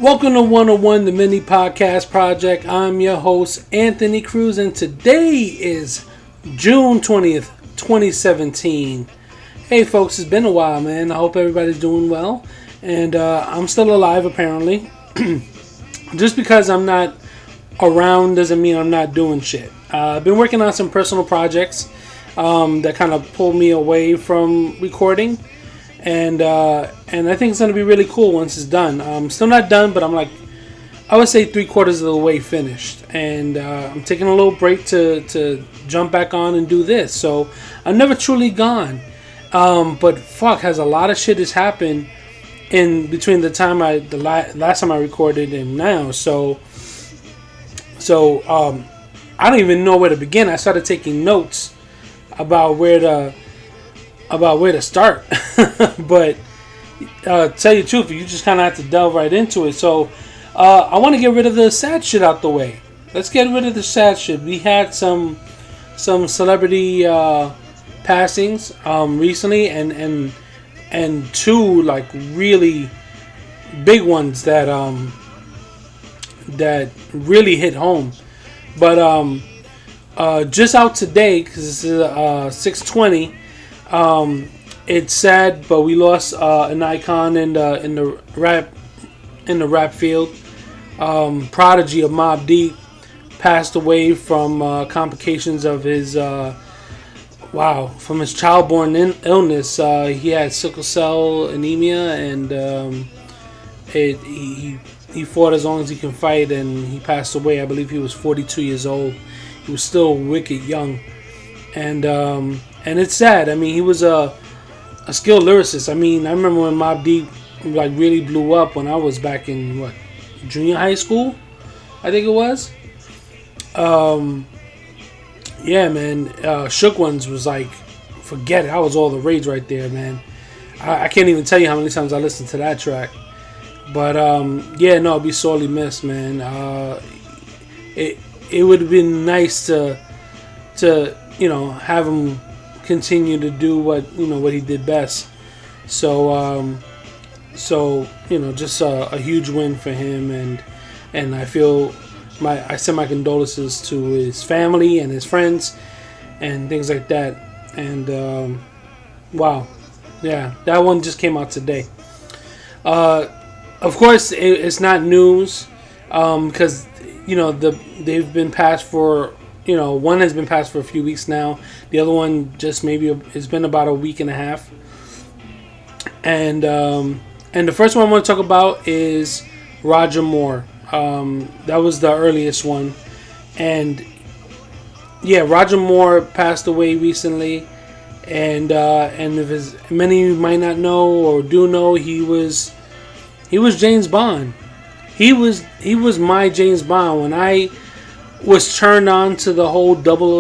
Welcome to 101, the mini podcast project. I'm your host, Anthony Cruz, and today is June 20th, 2017. Hey, folks, it's been a while, man. I hope everybody's doing well. And I'm still alive, apparently. Just because I'm not around doesn't mean I'm not doing shit. I've been working on some personal projects that kind of pulled me away from recording. And I think it's going to be really cool once it's done. I'm still not done, but I would say 3/4 of the way finished. And I'm taking a little break to jump back on and do this. So I'm never truly gone. But fuck, has a lot of shit has happened in between the time last time I recorded and now. So I don't even know where to begin. I started taking notes about where to start. But tell you the truth, you just kind of have to delve right into it. So I want to get rid of the sad shit out the way. Let's get rid of the sad shit. We had some celebrity passings recently, and two like really big ones that really hit home. But just out today, because this is 6:20. It's sad, but we lost an icon in the rap field. Prodigy of Mobb Deep passed away from complications of his from his childborne illness. He had sickle cell anemia, and he fought as long as he can fight, and he passed away. I believe he was 42 years old. He was still wicked young, and it's sad. I mean, he was a skilled lyricist. I mean, I remember when Mobb Deep like really blew up when I was back in junior high school, I think it was. Yeah, man. Shook Ones was like, forget it. I was all the rage right there, man. I can't even tell you how many times I listened to that track. But yeah, no, it'd be sorely missed, man. It would have been nice to have him continue to do what he did best. So just a huge win for him, and I feel I send my condolences to his family and his friends and things like that. And wow, yeah, that one just came out today. Of course, it's not news because they've been passed for. One has been passed for a few weeks now. The other one just maybe it's been about a week and a half. And the first one I want to talk about is Roger Moore. That was the earliest one. And yeah, Roger Moore passed away recently. And if many of you might not know or do know, he was James Bond. He was my James Bond when I was turned on to the whole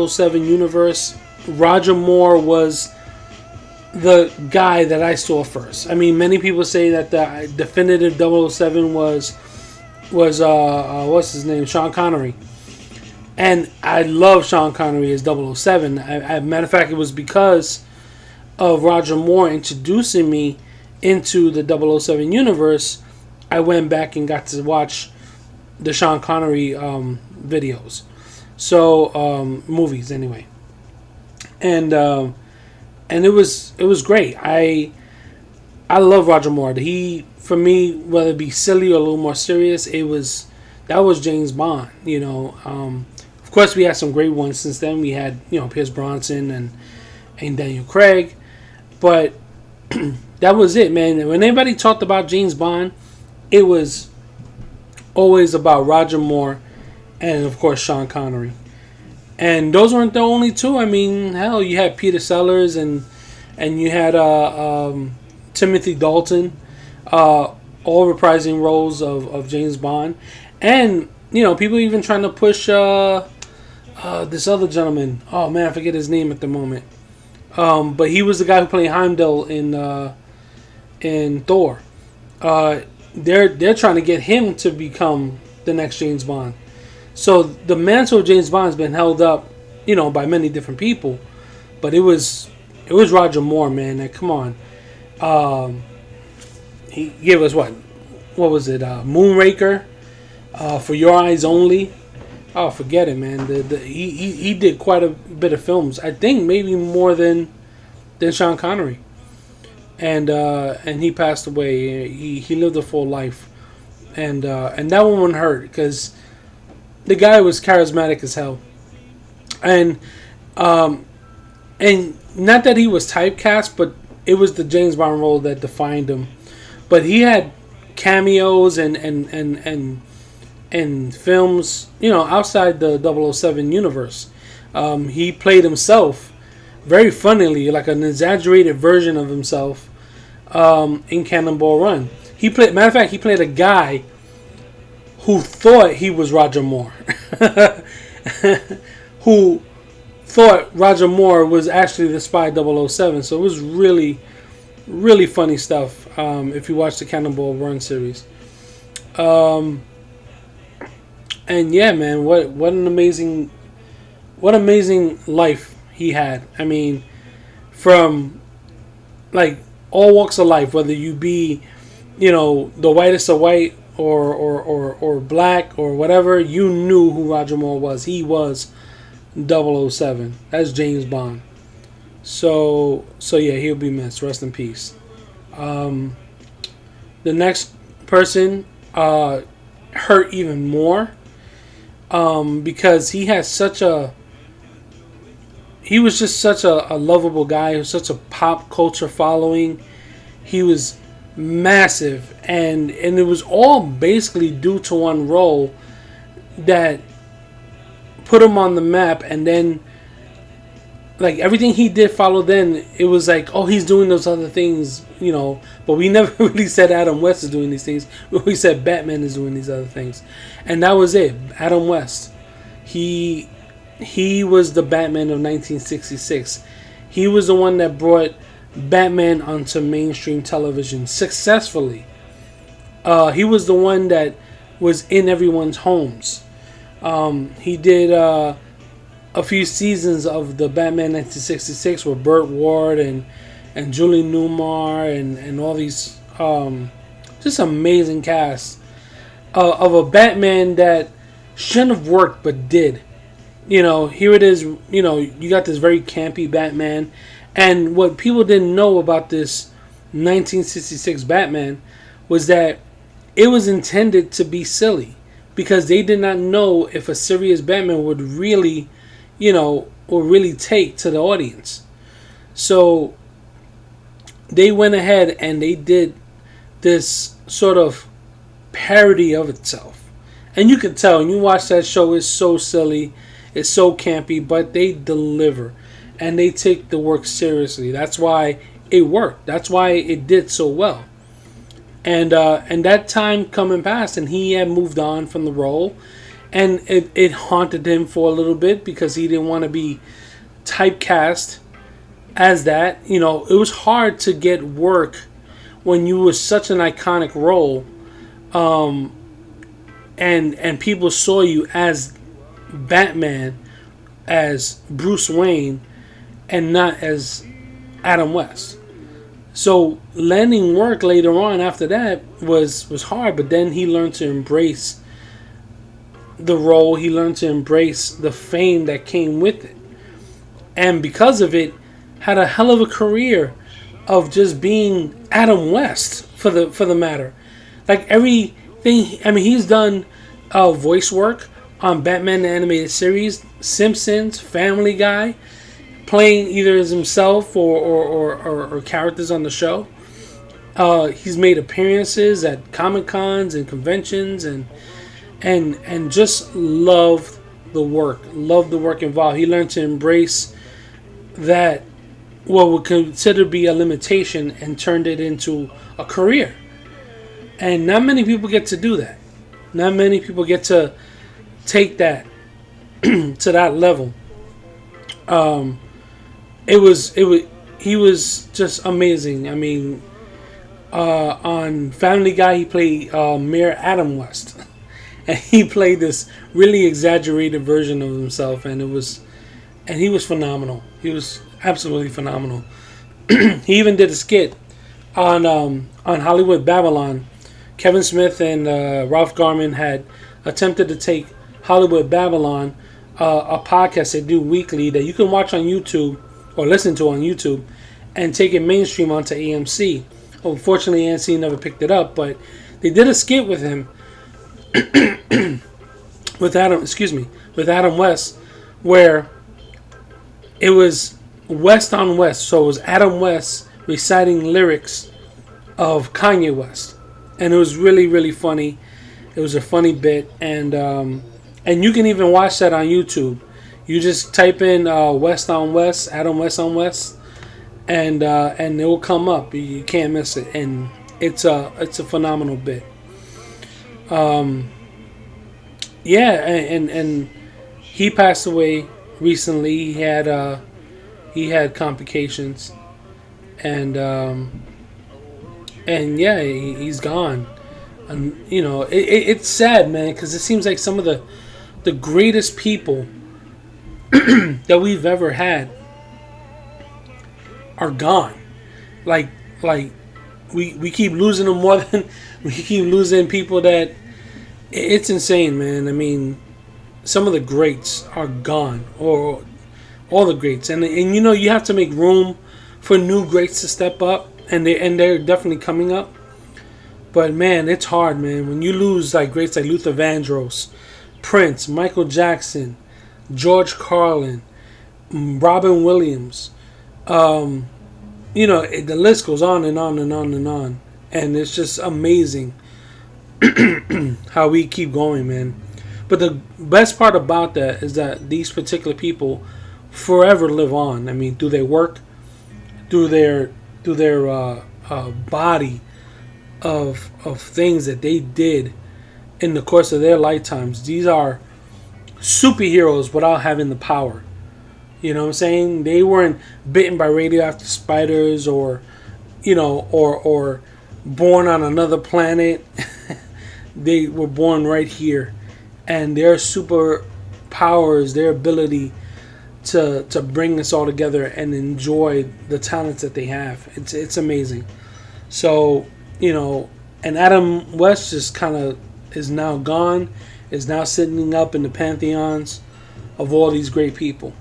007 universe. Roger Moore was the guy that I saw first. I mean, many people say that the definitive 007 was what's his name, Sean Connery, and I love Sean Connery as 007. Matter of fact, it was because of Roger Moore introducing me into the 007 universe. I went back and got to watch the Sean Connery videos, so movies anyway, and it was great. I love Roger Moore. He, for me, whether it be silly or a little more serious, that was James Bond. Of course we had some great ones since then. We had Pierce Brosnan and Daniel Craig, but that was it, man. When anybody talked about James Bond, it was always about Roger Moore and, of course, Sean Connery. And those weren't the only two. I mean, hell, you had Peter Sellers and you had Timothy Dalton, all reprising roles of James Bond. And, people even trying to push this other gentleman. Oh, man, I forget his name at the moment. But he was the guy who played Heimdall in Thor. They're trying to get him to become the next James Bond. So the mantle of James Bond has been held up, by many different people, but it was Roger Moore, man. Like, come on, he gave us what what was it? Moonraker, For Your Eyes Only. Oh, forget it, man. He did quite a bit of films. I think maybe more than Sean Connery. And he passed away. He lived a full life, and that one hurt because the guy was charismatic as hell, and not that he was typecast, but it was the James Bond role that defined him. But he had cameos and films, outside the 007 universe. He played himself very funnily, like an exaggerated version of himself, in Cannonball Run. Matter of fact, he played a guy who thought he was Roger Moore, who thought Roger Moore was actually the spy 007. So it was really, really funny stuff. If you watch the Cannonball Run series, and yeah, man, what an amazing life he had. I mean, from like all walks of life, whether you be, the whitest of white or black or whatever, you knew who Roger Moore was. He was 007. That's James Bond. So yeah, he'll be missed. Rest in peace. The next person hurt even more, because he was just such a lovable guy. He was such a pop culture following. He was massive, and it was all basically due to one role that put him on the map. And then, like, everything he did follow, then it was like, oh, he's doing those other things, but we never really said Adam West is doing these things. We said Batman is doing these other things, and that was it. Adam West, he was the Batman of 1966. He was the one that brought Batman onto mainstream television successfully. He was the one that was in everyone's homes. He did a few seasons of the Batman 1966 with Burt Ward and Julie Newmar and all these just amazing cast of a Batman that shouldn't have worked but did. Here it is, you got this very campy Batman. And what people didn't know about this 1966 Batman was that it was intended to be silly, because they did not know if a serious Batman would really, take to the audience. So they went ahead and they did this sort of parody of itself. And you can tell when you watch that show, it's so silly. It's so campy, but they deliver, and they take the work seriously. That's why it worked. That's why it did so well. And that time coming past, and he had moved on from the role, and it haunted him for a little bit because he didn't want to be typecast as that. It was hard to get work when you were such an iconic role, and people saw you as Batman, as Bruce Wayne, and not as Adam West. So landing work later on after that was hard, but then he learned to embrace the role. He learned to embrace the fame that came with it, and because of it, had a hell of a career of just being Adam West for the matter. Like everything, I mean, he's done voice work on Batman the Animated Series, Simpsons, Family Guy, playing either as himself or characters on the show. He's made appearances at Comic-Cons and conventions and just loved the work involved. He learned to embrace that what would consider to be a limitation and turned it into a career. And not many people get to do that. Not many people get to take that to that level. He was just amazing. I mean, on Family Guy, he played Mayor Adam West, and he played this really exaggerated version of himself, and he was phenomenal. He was absolutely phenomenal. He even did a skit on Hollywood Babylon Kevin Smith and Ralph Garman had attempted to take Hollywood Babylon, a podcast they do weekly that you can watch on YouTube or listen to on YouTube, and take it mainstream onto AMC. Unfortunately, AMC never picked it up, but they did a skit with him, with Adam West, where it was West on West. So it was Adam West reciting lyrics of Kanye West, and it was really, really funny. It was a funny bit, and you can even watch that on YouTube. You just type in West on West, Adam West on West, and it will come up. You can't miss it, and it's a phenomenal bit. Yeah, and he passed away recently. He had complications, and yeah, he's gone. And you know, it's sad, man, because it seems like some of the greatest people that we've ever had are gone. Like we keep losing them more than we keep losing people that. It's insane, man. I mean, some of the greats are gone, or all the greats, and you know, you have to make room for new greats to step up, and they're definitely coming up. But man, it's hard, man, when you lose like greats like Luther Vandross, Prince, Michael Jackson, George Carlin, Robin Williams. You know, the list goes on and on and on and on, and it's just amazing how we keep going, man. But the best part about that is that these particular people forever live on. I mean, through their work, through their body of things that they did in the course of their lifetimes. These are superheroes without having the power. You know what I'm saying? They weren't bitten by radioactive spiders, or you know, or born on another planet. They were born right here, and their superpowers, their ability to bring us all together and enjoy the talents that they have, it's amazing. So, you know, and Adam West just kind of is now gone, is now sitting up in the pantheons of all these great people.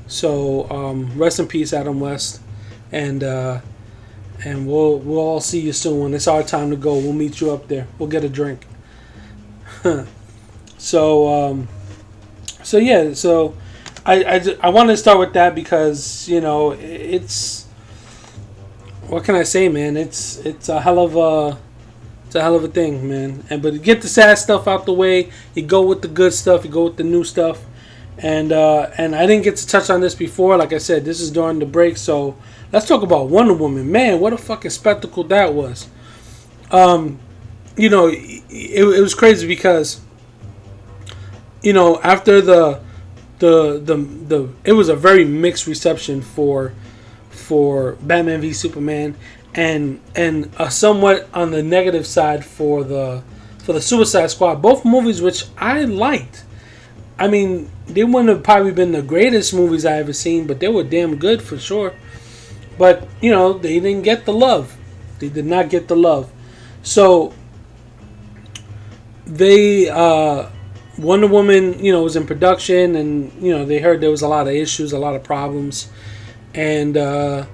So rest in peace, Adam West, and we'll all see you soon. When it's our time to go, we'll meet you up there. We'll get a drink. So yeah, so I wanted to start with that because, you know, it's, what can I say, man? It's a hell of a thing, man. But to get the sad stuff out the way, you go with the good stuff, you go with the new stuff, and I didn't get to touch on this before. Like I said, this is during the break, so let's talk about Wonder Woman. Man, what a fucking spectacle that was. You know, it was crazy because, you know, after the it was a very mixed reception for Batman v Superman, and a somewhat on the negative side for the Suicide Squad. Both movies which I liked. I mean, they wouldn't have probably been the greatest movies I ever seen, but they were damn good for sure. But, you know, they didn't get the love. They did not get the love. So they Wonder Woman, you know, was in production, and you know, they heard there was a lot of issues, a lot of problems, and the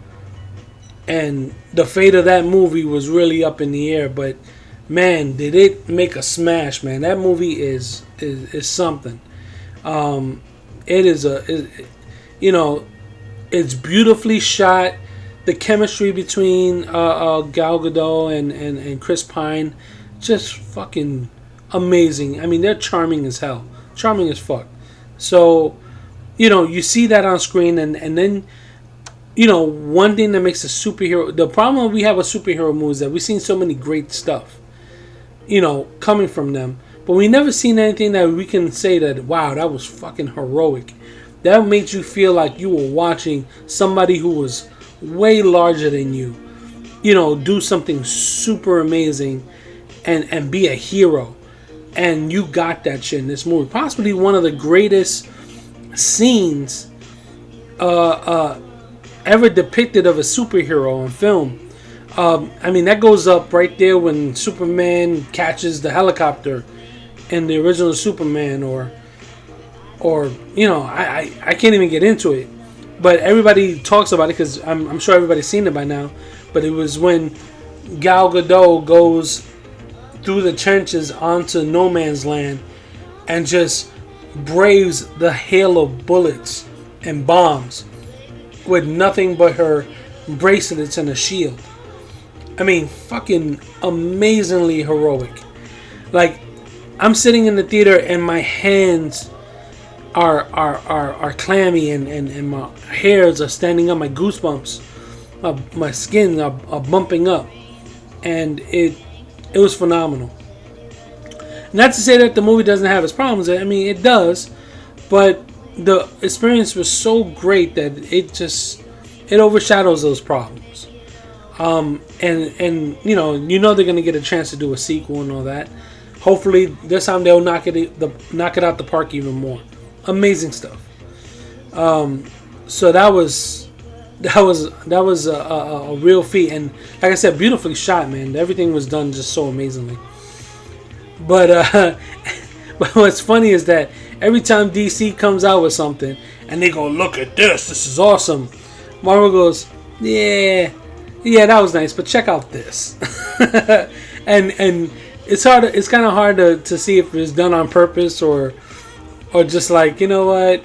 fate of that movie was really up in the air. But man, did it make a smash, man. That movie is something. It is you know, it's beautifully shot. The chemistry between Gal Gadot and Chris Pine, just fucking amazing. I mean, they're charming as hell. Charming as fuck. So, you know, you see that on screen, and then, you know, one thing that makes a superhero... The problem we have with superhero movies is that we've seen so many great stuff, you know, coming from them. But we never seen anything that we can say that, wow, that was fucking heroic. That made you feel like you were watching somebody who was way larger than you, you know, do something super amazing and be a hero. And you got that shit in this movie. Possibly one of the greatest scenes ever depicted of a superhero on film. I mean, that goes up right there when Superman catches the helicopter in the original Superman, or I can't even get into it. But everybody talks about it because I'm sure everybody's seen it by now. But it was when Gal Gadot goes through the trenches onto no man's land and just braves the hail of bullets and bombs with nothing but her bracelets and a shield. I mean, fucking amazingly heroic. Like, I'm sitting in the theater and my hands are clammy and my hairs are standing up, my goosebumps, my skin are bumping up, and it was phenomenal. Not to say that the movie doesn't have its problems. I mean, it does, but the experience was so great that it overshadows those problems. And you know they're gonna get a chance to do a sequel and all that. Hopefully this time they'll knock it out the park even more. Amazing stuff. So that was a real feat, and like I said, beautifully shot, man. Everything was done just so amazingly. But but what's funny is that every time DC comes out with something and they go, look at this is awesome, Marvel goes, yeah, that was nice, but check out this. and it's kind of hard to see if it's done on purpose or just like, you know what,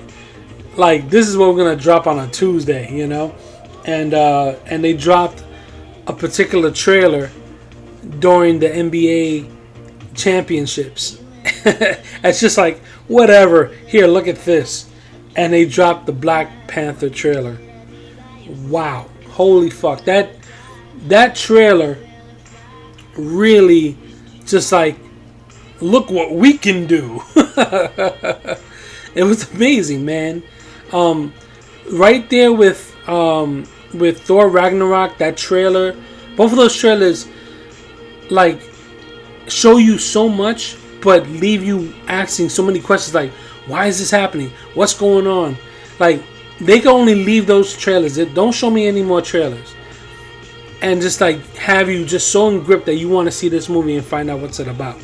like, this is what we're gonna drop on a Tuesday, you know. And they dropped a particular trailer during the NBA championships. It's just like, whatever, here, look at this. And they dropped the Black Panther trailer. Wow, holy fuck, that trailer really just like, look what we can do. It was amazing, man. Right there with Thor Ragnarok, that trailer, both of those trailers like show you so much but leave you asking so many questions, like, why is this happening? What's going on? Like, they can only leave those trailers. Don't show me any more trailers. And just like have you just so in grip that you want to see this movie and find out what's it about.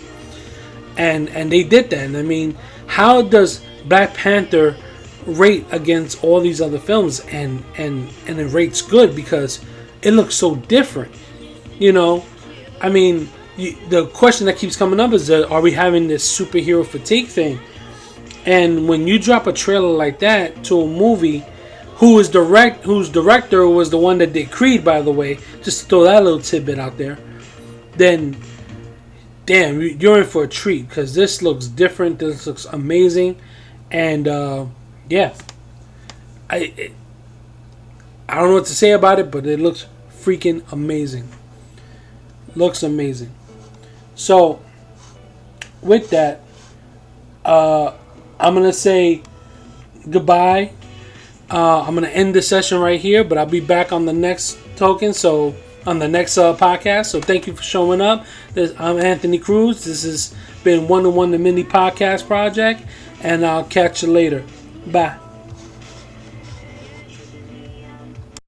And they did that. And I mean, how does Black Panther rate against all these other films? And it rates good because it looks so different. You know, I mean, the question that keeps coming up is, are we having this superhero fatigue thing? And when you drop a trailer like that to a movie whose director was the one that did Creed, by the way, just to throw that little tidbit out there, then damn, you're in for a treat, because this looks different, this looks amazing, and yeah, I don't know what to say about it, but it looks freaking amazing. Looks amazing. So with that, I'm gonna say goodbye. I'm gonna end this session right here, but I'll be back on the next token. So on the next podcast. So thank you for showing up. I'm Anthony Cruz. This has been 1-to-1 the Mini Podcast Project, and I'll catch you later. Bye.